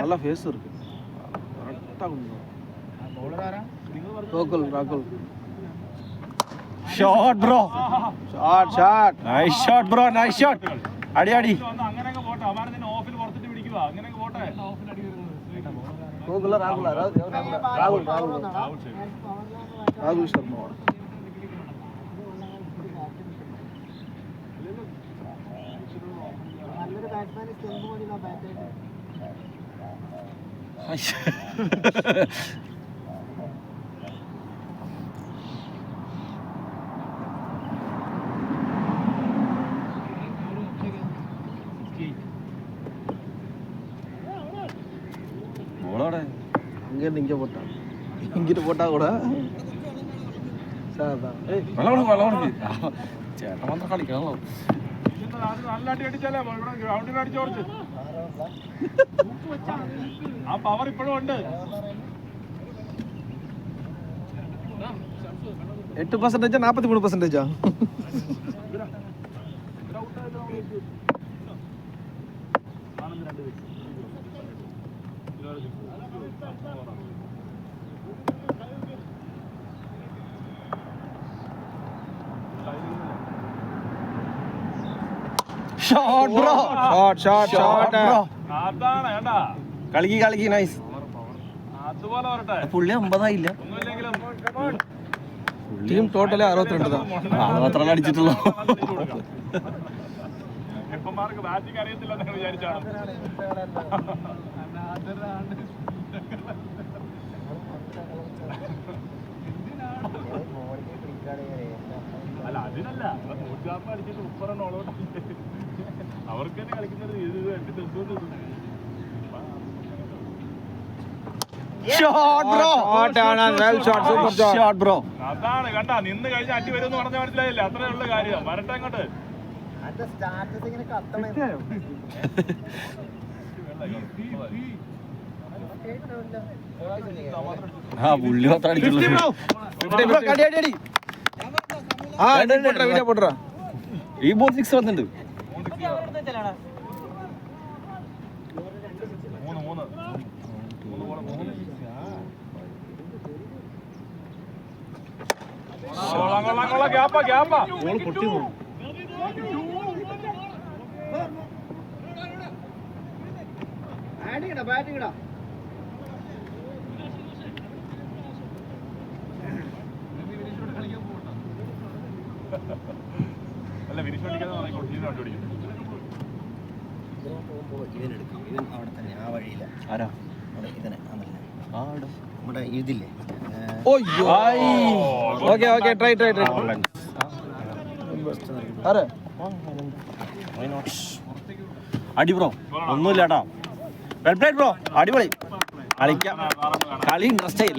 நல்ல ஃபேஸ் இருக்கு. கரெக்டா கொண்டு ராகுல் shot bro, shot nice shot bro, nice shot. അടി അടി രാഹുൽ ശർമ്മ. നല്ലൊരു ബാറ്റ്സ്മാൻ സ്റ്റെമ്പ് മതി ബാറ്റ് இங்க போட்டா இங்கிட்டு போட்டா கூட ചേട്ടൻ മാത്രം കളിക്കണല്ലോ. ആ പവർ ഇപ്പോഴും ഉണ്ട്. 8% 43%. Shot bro, shot bro. അതാണ് കേട്ടാ, കളിക്ക് നൈസ്. അതുപോലെ വരട്ടെ. പുള്ളി 50 ആയില്ല. ഒന്നുമില്ലെങ്കിലും ടീം ടോട്ടലി 62 അത് മാത്രമല്ല അടിച്ചിട്ടുള്ളൂ. എപ്പന്മാർക്ക് ബാറ്റിംഗ് അറിയത്തില്ല എന്ന് വിചാരിച്ചാണ്. അല്ല അതിനല്ല, 140 അടിച്ചിട്ട് 30 ഓളോട്ട് അവർക്ക് തന്നെ കളിക്കുന്നത്. അതാണ് കണ്ടാ, നിന്ന് കഴിഞ്ഞ അടി വരും എന്ന് പറഞ്ഞ മനസ്സിലായില്ല. അത്രേ ഉള്ള കാര്യം. വരട്ടെ അങ്ങോട്ട്. സ്റ്റാറ്റസ് ഇങ്ങനെ കത്തണം. പുള്ളി മാത്രം അടിച്ചുള്ളൂ. ഈ ബോൾ 6 വന്നിട്ടുണ്ട്. 3 ഗ്യാപ്പാ. ബാറ്റിംഗ് അല്ല വിരിച്ചു പഠിക്കാതെ കണ്ടുപിടിക്കും. ഇവൻ അവിടെ തന്നെ ആ വഴിയില്ല. ആരാ ഇതിനെ ആ നമ്മുടെ ഇതില്ലേ അടി ബ്രോ, ഒന്നുമില്ല കേട്ടോ. വെൽ പ്ലേഡ് ബ്രോ, അടിപൊളി. കളി ഇൻട്രസ്റ്റ് ആയില്ലേ?